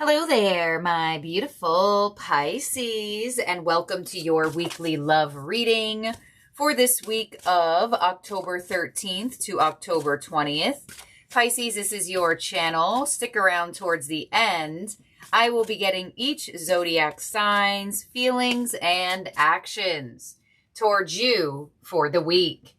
Hello there, my beautiful Pisces, and welcome to your weekly love reading for this week of October 13th to October 20th. Pisces, this is your channel. Stick around towards the end. I will be getting each zodiac sign's feelings and actions towards you for the week.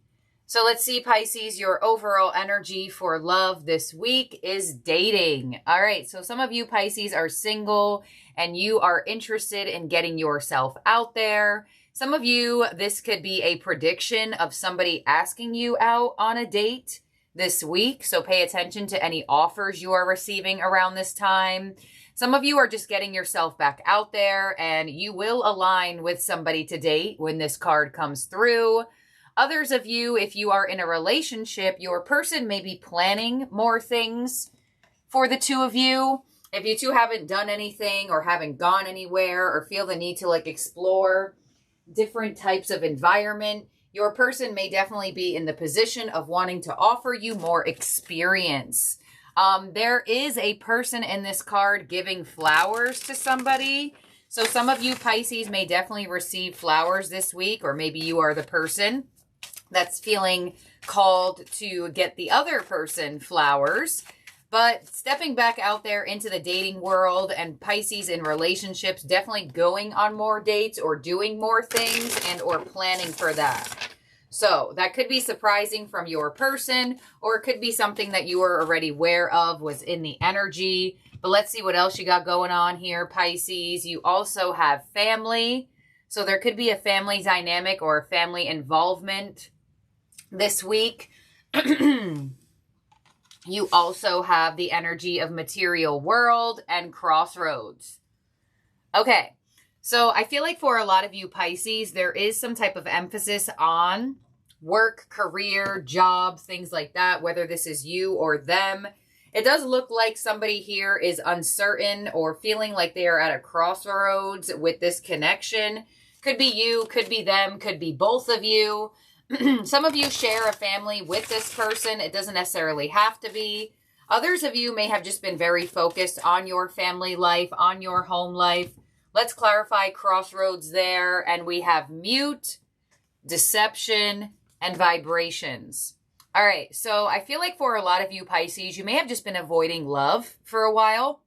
So let's see, Pisces, your overall energy for love this week is dating. All right, so some of you Pisces are single and you are interested in getting yourself out there. Some of you, this could be a prediction of somebody asking you out on a date this week. So pay attention to any offers you are receiving around this time. Some of you are just getting yourself back out there and you will align with somebody to date when this card comes through. Others of you, if you are in a relationship, your person may be planning more things for the two of you. If you two haven't done anything or haven't gone anywhere or feel the need to explore different types of environment, your person may definitely be in the position of wanting to offer you more experience. There is a person in this card giving flowers to somebody. So some of you Pisces may definitely receive flowers this week, or maybe you are the person that's feeling called to get the other person flowers. But stepping back out there into the dating world and Pisces in relationships, definitely going on more dates or doing more things and or planning for that. So that could be surprising from your person, or it could be something that you were already aware of, was in the energy. But let's see what else you got going on here, Pisces. You also have family. So there could be a family dynamic or a family involvement this week. You also have the energy of material world and crossroads. Okay, so I feel like for a lot of you Pisces, there is some type of emphasis on work, career, job, things like that, whether this is you or them. It does look like somebody here is uncertain or feeling like they are at a crossroads with this connection. Could be you, could be them, could be both of you. Some of you share a family with this person. It doesn't necessarily have to be. Others of you may have just been very focused on your family life, on your home life. Let's clarify crossroads there. And we have mute, deception, and vibrations. All right, so I feel like for a lot of you Pisces, you may have just been avoiding love for a while.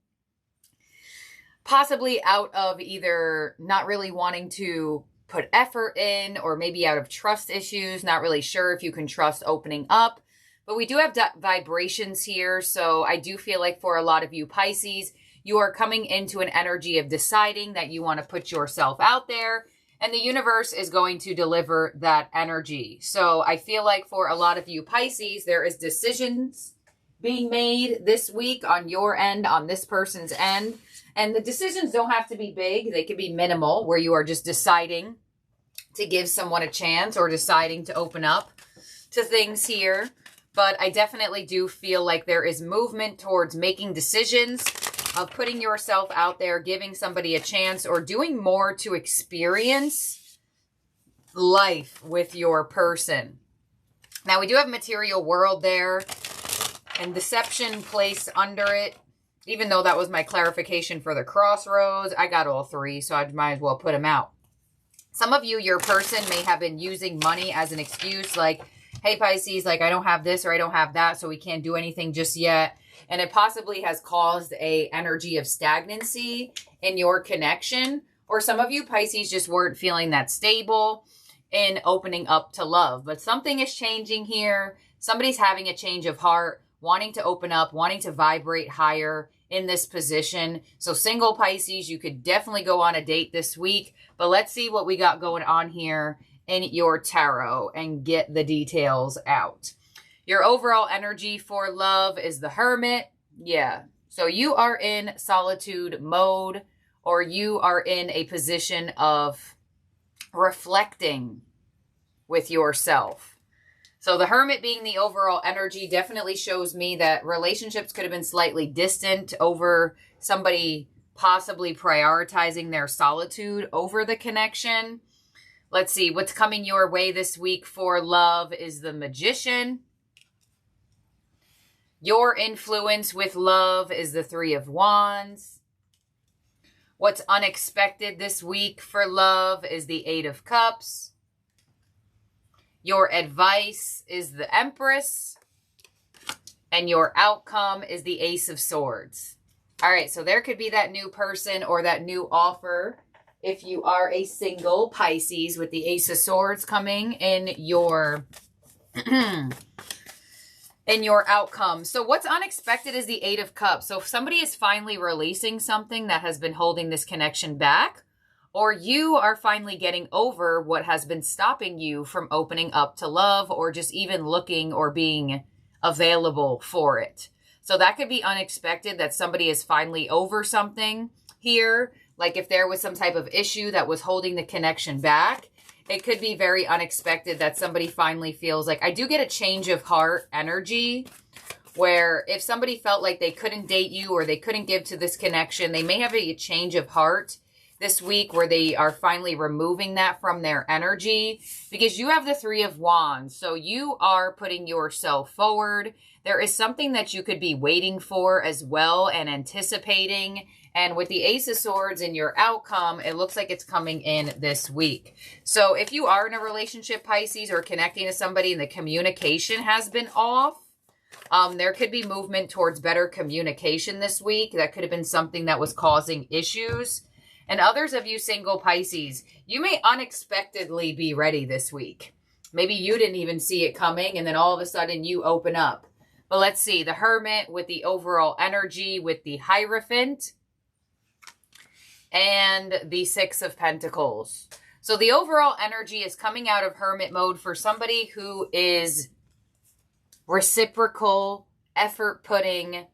Possibly out of either not really wanting to put effort in, or maybe out of trust issues, not really sure if you can trust opening up. But we do have vibrations here, so I do feel like for a lot of you Pisces, you are coming into an energy of deciding that you want to put yourself out there, and the universe is going to deliver that energy. So I feel like for a lot of you Pisces, there is decisions being made this week on your end, on this person's end. And the decisions don't have to be big. They can be minimal, where you are just deciding to give someone a chance or deciding to open up to things here. But I definitely do feel like there is movement towards making decisions, of putting yourself out there, giving somebody a chance, or doing more to experience life with your person. Now, we do have material world there and deception placed under it. Even though that was my clarification for the crossroads, I got all three, so I might as well put them out. Some of you, your person may have been using money as an excuse, like, hey, Pisces, I don't have this or I don't have that, so we can't do anything just yet. And it possibly has caused a energy of stagnancy in your connection. Or some of you Pisces just weren't feeling that stable in opening up to love. But something is changing here. Somebody's having a change of heart, wanting to open up, wanting to vibrate higher in this position. So single Pisces, you could definitely go on a date this week. But let's see what we got going on here in your tarot and get the details out. Your overall energy for love is the Hermit. Yeah. So you are in solitude mode, or you are in a position of reflecting with yourself. So the Hermit being the overall energy definitely shows me that relationships could have been slightly distant over somebody possibly prioritizing their solitude over the connection. Let's see, what's coming your way this week for love is the Magician. Your influence with love is the Three of Wands. What's unexpected this week for love is the Eight of Cups. Your advice is the Empress. And your outcome is the Ace of Swords. All right, so there could be that new person or that new offer if you are a single Pisces, with the Ace of Swords coming in your in your outcome. So what's unexpected is the Eight of Cups. So if somebody is finally releasing something that has been holding this connection back, or you are finally getting over what has been stopping you from opening up to love, or just even looking or being available for it. So that could be unexpected, that somebody is finally over something here. Like if there was some type of issue that was holding the connection back, it could be very unexpected that somebody finally feels like, I do get a change of heart energy, where if somebody felt like they couldn't date you or they couldn't give to this connection, they may have a change of heart this week where they are finally removing that from their energy, because you have the Three of Wands. So you are putting yourself forward. There is something that you could be waiting for as well and anticipating. And with the Ace of Swords in your outcome, it looks like it's coming in this week. So if you are in a relationship, Pisces, or connecting to somebody and the communication has been off, there could be movement towards better communication this week. That could have been something that was causing issues. And others of you single Pisces, you may unexpectedly be ready this week. Maybe you didn't even see it coming, and then all of a sudden you open up. But let's see, the Hermit with the overall energy, with the Hierophant, and the Six of Pentacles. So the overall energy is coming out of Hermit mode for somebody who is reciprocal, effort-putting,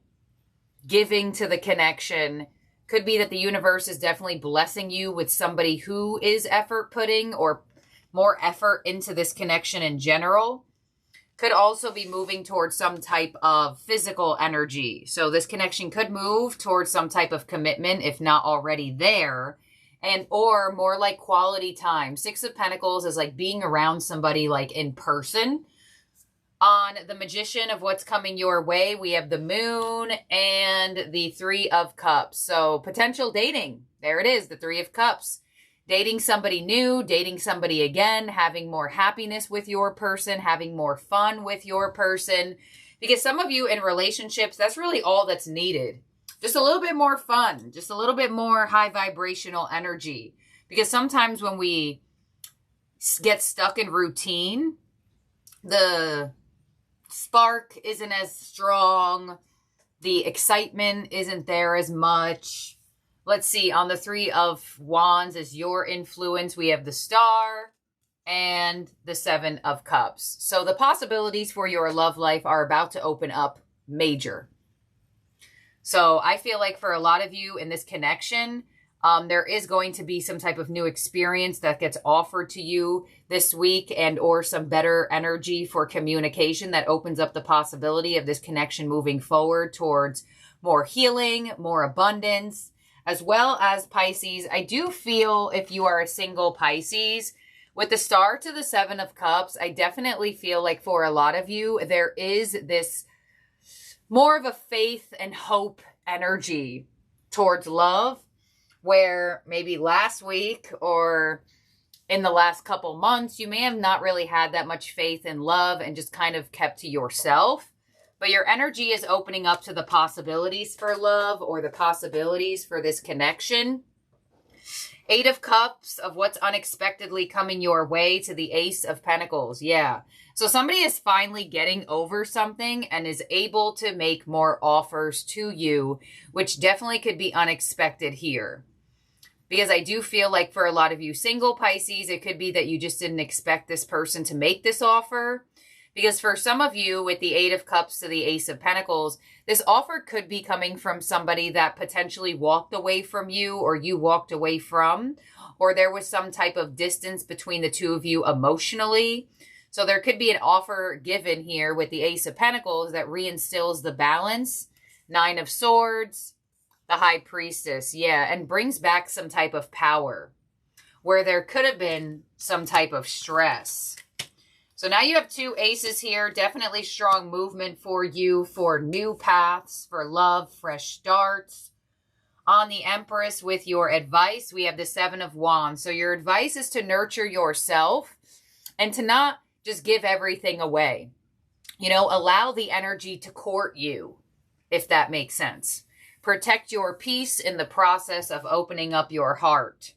giving to the connection. Could be that the universe is definitely blessing you with somebody who is effort-putting or more effort into this connection in general. Could also be moving towards some type of physical energy. So this connection could move towards some type of commitment, if not already there, and or more like quality time. Six of Pentacles is like being around somebody like in person. On the Magician of what's coming your way, we have the Moon and the Three of Cups. So potential dating. There it is, the Three of Cups. Dating somebody new, dating somebody again, having more happiness with your person, having more fun with your person. Because some of you in relationships, that's really all that's needed. Just a little bit more fun, just a little bit more high vibrational energy. Because sometimes when we get stuck in routine, the spark isn't as strong, the excitement isn't there as much. Let's see, on the Three of Wands is your influence. We have the Star and the Seven of Cups. So the possibilities for your love life are about to open up major. So I feel like for a lot of you in this connection, there is going to be some type of new experience that gets offered to you this week, and or some better energy for communication that opens up the possibility of this connection moving forward towards more healing, more abundance. As well as Pisces, I do feel if you are a single Pisces, with the Star to the Seven of Cups, I definitely feel like for a lot of you, there is this more of a faith and hope energy towards love, where maybe last week or in the last couple months, you may have not really had that much faith in love and just kind of kept to yourself. But your energy is opening up to the possibilities for love, or the possibilities for this connection. Eight of Cups of what's unexpectedly coming your way to the Ace of Pentacles. Yeah. So somebody is finally getting over something and is able to make more offers to you, which definitely could be unexpected here. Because I do feel like for a lot of you single Pisces, it could be that you just didn't expect this person to make this offer. Because for some of you, with the Eight of Cups to the Ace of Pentacles, this offer could be coming from somebody that potentially walked away from you, or you walked away from, or there was some type of distance between the two of you emotionally. So there could be an offer given here with the Ace of Pentacles that reinstills the balance. Nine of Swords, the High Priestess, yeah, and brings back some type of power where there could have been some type of stress. So now you have two aces here. Definitely strong movement for you, for new paths, for love, fresh starts. On the Empress with your advice, we have the Seven of Wands. So your advice is to nurture yourself and to not just give everything away. You know, allow the energy to court you, if that makes sense. Protect your peace in the process of opening up your heart.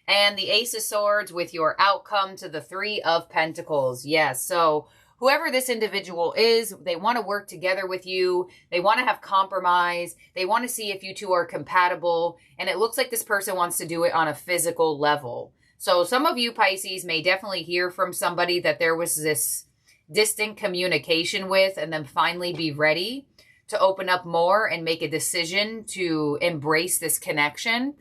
And the Ace of Swords with your outcome to the Three of Pentacles. Yes, so whoever this individual is, they want to work together with you. They want to have compromise. They want to see if you two are compatible. And it looks like this person wants to do it on a physical level. So some of you Pisces may definitely hear from somebody that there was this distant communication with, and then finally be ready to open up more and make a decision to embrace this connection.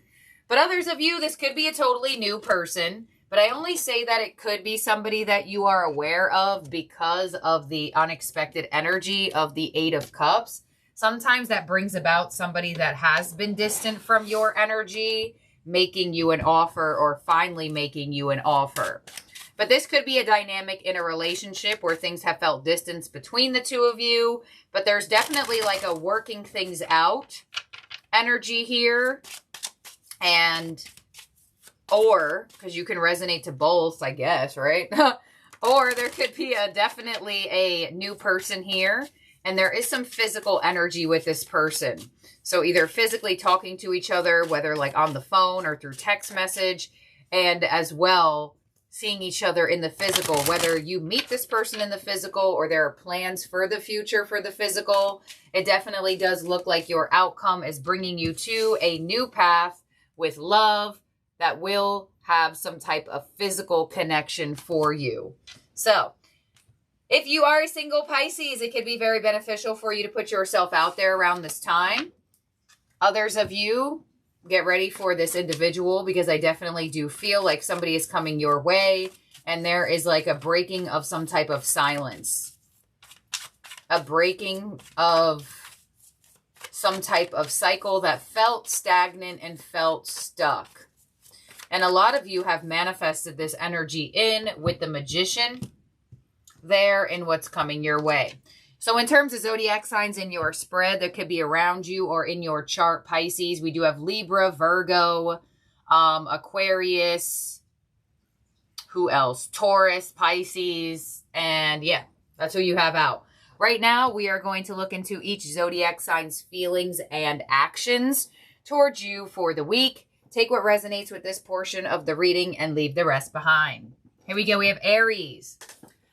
But others of you, this could be a totally new person. But I only say that it could be somebody that you are aware of because of the unexpected energy of the Eight of Cups. Sometimes that brings about somebody that has been distant from your energy, making you an offer or finally making you an offer. But this could be a dynamic in a relationship where things have felt distance between the two of you. But there's definitely like a working things out energy here. And, or, because you can resonate to both, I guess, right? Or there could be definitely a new person here. And there is some physical energy with this person. So either physically talking to each other, whether like on the phone or through text message, and as well seeing each other in the physical, whether you meet this person in the physical or there are plans for the future for the physical. It definitely does look like your outcome is bringing you to a new path with love that will have some type of physical connection for you. So if you are a single Pisces, it could be very beneficial for you to put yourself out there around this time. Others of you, get ready for this individual, because I definitely do feel like somebody is coming your way and there is like a breaking of some type of silence. A breaking of some type of cycle that felt stagnant and felt stuck. And a lot of you have manifested this energy in with the Magician there in what's coming your way. So in terms of zodiac signs in your spread that could be around you or in your chart, Pisces, we do have Libra, Virgo, Aquarius, who else? Taurus, Pisces, and yeah, that's who you have out. Right now, we are going to look into each zodiac sign's feelings and actions towards you for the week. Take what resonates with this portion of the reading and leave the rest behind. Here we go. We have Aries.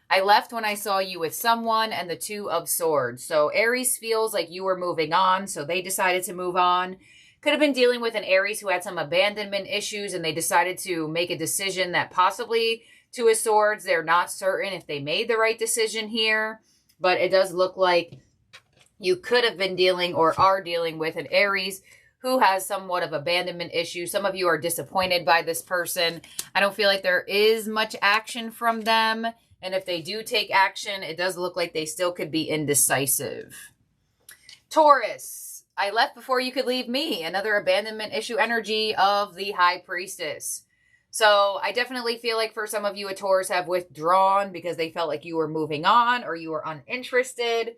I left when I saw you with someone, and the Two of Swords. So Aries feels like you were moving on, so they decided to move on. Could have been dealing with an Aries who had some abandonment issues, and they decided to make a decision that possibly Two of Swords, they're not certain if they made the right decision here. But it does look like you could have been dealing or are dealing with an Aries who has somewhat of abandonment issues. Some of you are disappointed by this person. I don't feel like there is much action from them. And if they do take action, it does look like they still could be indecisive. Taurus, I left before you could leave me. Another abandonment issue energy of the High Priestess. So I definitely feel like for some of you, a Taurus have withdrawn because they felt like you were moving on or you were uninterested.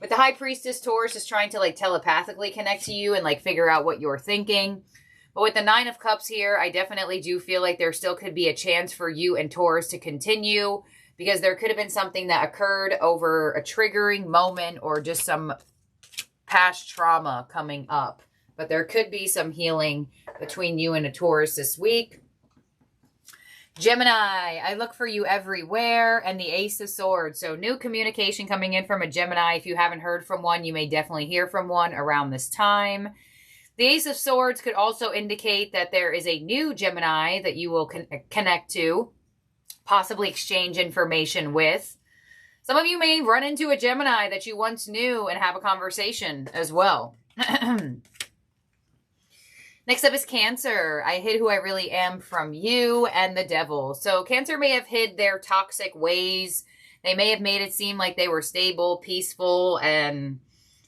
With the High Priestess, Taurus is trying to like telepathically connect to you and like figure out what you're thinking. But with the Nine of Cups here, I definitely do feel like there still could be a chance for you and Taurus to continue, because there could have been something that occurred over a triggering moment or just some past trauma coming up. But there could be some healing between you and a Taurus this week. Gemini, I look for you everywhere, and the Ace of Swords. So new communication coming in from a Gemini. If you haven't heard from one, you may definitely hear from one around this time. The Ace of Swords could also indicate that there is a new Gemini that you will connect to, possibly exchange information with. Some of you may run into a Gemini that you once knew and have a conversation as well. Next up is Cancer. I hid who I really am from you, and the Devil. So Cancer may have hid their toxic ways. They may have made it seem like they were stable, peaceful, and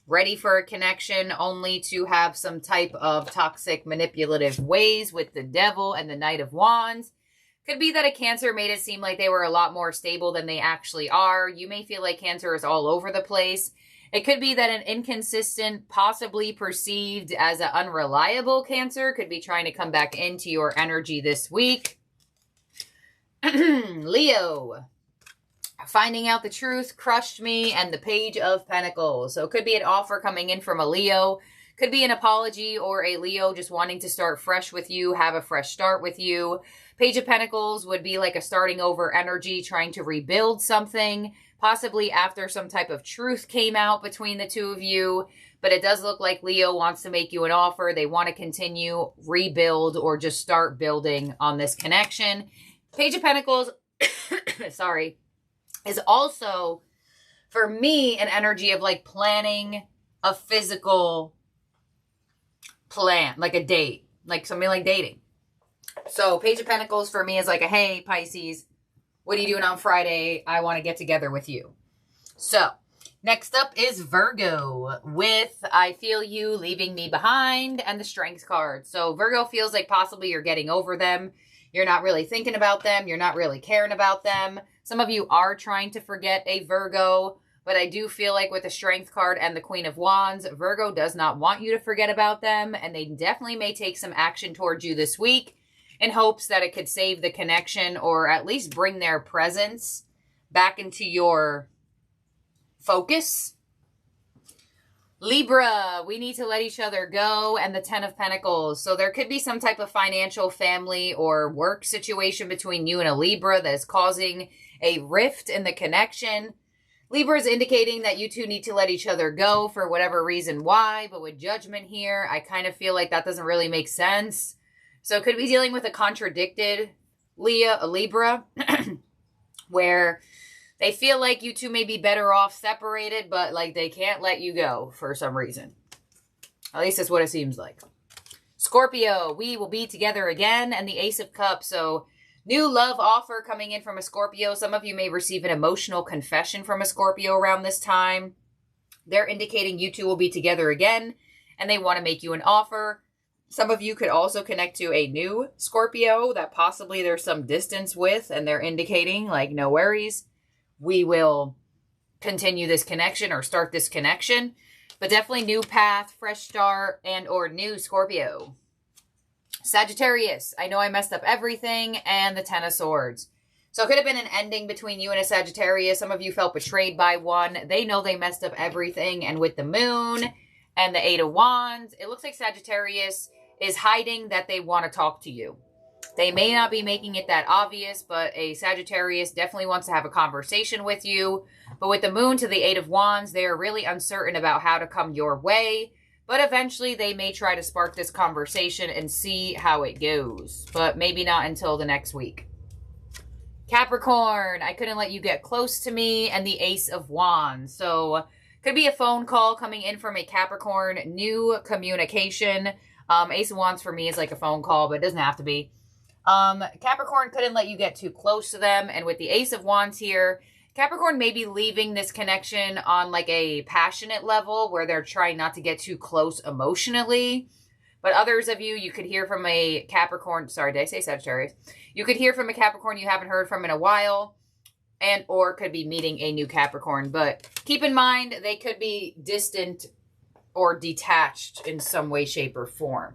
ready for a connection, only to have some type of toxic, manipulative ways with the Devil and the Knight of Wands. Could be that a Cancer made it seem like they were a lot more stable than they actually are. You may feel like Cancer is all over the place. It could be that an inconsistent, possibly perceived as an unreliable Cancer could be trying to come back into your energy this week. Leo, finding out the truth crushed me, and the Page of Pentacles. So it could be an offer coming in from a Leo. Could be an apology, or a Leo just wanting to start fresh with you, have a fresh start with you. Page of Pentacles would be like a starting over energy, trying to rebuild something, possibly after some type of truth came out between the two of you. But it does look like Leo wants to make you an offer. They want to continue, rebuild, or just start building on this connection. Page of Pentacles, sorry, is also, for me, an energy of like planning a physical plan, like a date, like something like dating. So Page of Pentacles for me is like a, hey, Pisces, what are you doing on Friday? I want to get together with you. So next up is Virgo with I feel you leaving me behind and the Strength card. So Virgo feels like possibly you're getting over them. You're not really thinking about them. You're not really caring about them. Some of you are trying to forget a Virgo, but I do feel like with the Strength card and the Queen of Wands, Virgo does not want you to forget about them, and they definitely may take some action towards you this week in hopes that it could save the connection, or at least bring their presence back into your focus. Libra, we need to let each other go, and the Ten of Pentacles. So there could be some type of financial, family, or work situation between you and a Libra that is causing a rift in the connection. Libra is indicating that you two need to let each other go for whatever reason why, but with Judgment here, I kind of feel like that doesn't really make sense. So it could be dealing with a contradicted Libra, where they feel like you two may be better off separated, but like they can't let you go for some reason. At least that's what it seems like. Scorpio, we will be together again, and the Ace of Cups. So new love offer coming in from a Scorpio. Some of you may receive an emotional confession from a Scorpio around this time. They're indicating you two will be together again, and they want to make you an offer. Some of you could also connect to a new Scorpio that possibly there's some distance with, and they're indicating, like, no worries, we will continue this connection or start this connection. But definitely new path, fresh start, and or new Scorpio. Sagittarius, I know I messed up everything, and the Ten of Swords. So it could have been an ending between you and a Sagittarius. Some of you felt betrayed by one. They know they messed up everything. And with the Moon and the Eight of Wands, it looks like Sagittarius is hiding that they want to talk to you. They may not be making it that obvious, but a Sagittarius definitely wants to have a conversation with you. But with the Moon to the Eight of Wands, they are really uncertain about how to come your way. But eventually they may try to spark this conversation and see how it goes. But maybe not until the next week. Capricorn, I couldn't let you get close to me, and the Ace of Wands. So could be a phone call coming in from a Capricorn, new communication. Ace of Wands for me is like a phone call, but it doesn't have to be. Capricorn couldn't let you get too close to them. And with the Ace of Wands here, Capricorn may be leaving this connection on like a passionate level where they're trying not to get too close emotionally. But others of you, you could hear from a Capricorn. Sorry, did I say Sagittarius? You could hear from a Capricorn you haven't heard from in a while, and or could be meeting a new Capricorn. But keep in mind, they could be distant or detached in some way, shape, or form.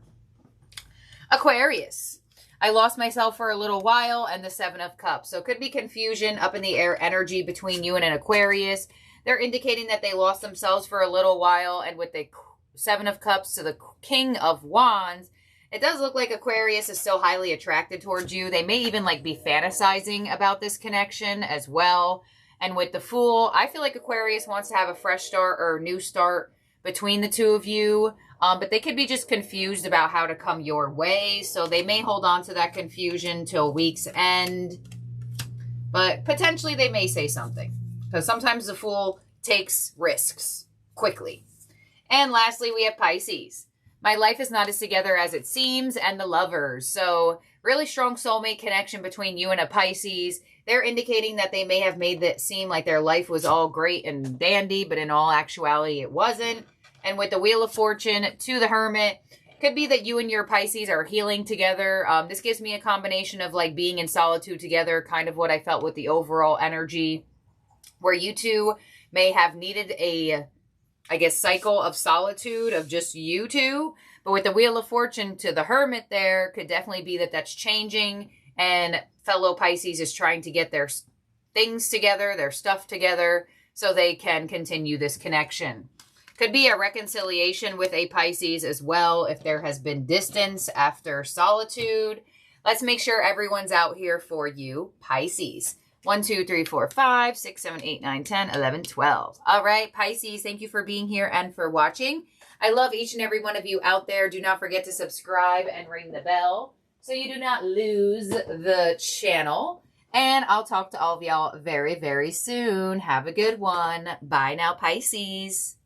Aquarius. I lost myself for a little while, and the Seven of Cups. So it could be confusion, up in the air energy between you and an Aquarius. They're indicating that they lost themselves for a little while, and with the Seven of Cups to the King of Wands, it does look like Aquarius is still highly attracted towards you. They may even like be fantasizing about this connection as well. And with the Fool, I feel like Aquarius wants to have a fresh start or new start between the two of you. But they could be just confused about how to come your way. So they may hold on to that confusion till week's end. But potentially they may say something. Because sometimes the Fool takes risks quickly. And lastly, we have Pisces. My life is not as together as it seems, and the Lovers. So really strong soulmate connection between you and a Pisces. They're indicating that they may have made it seem like their life was all great and dandy, but in all actuality it wasn't. And with the Wheel of Fortune to the Hermit, could be that you and your Pisces are healing together. This gives me a combination of like being in solitude together, kind of what I felt with the overall energy, where you two may have needed a I guess, cycle of solitude of just you two. But with the Wheel of Fortune to the Hermit there, could definitely be that that's changing. And fellow Pisces is trying to get their things together, their stuff together, so they can continue this connection. Could be a reconciliation with a Pisces as well if there has been distance after solitude. Let's make sure everyone's out here for you, Pisces. 1, 2, 3, 4, 5, 6, 7, 8, 9, 10, 11, 12. All right, Pisces, thank you for being here and for watching. I love each and every one of you out there. Do not forget to subscribe and ring the bell so you do not lose the channel. And I'll talk to all of y'all very, very soon. Have a good one. Bye now, Pisces.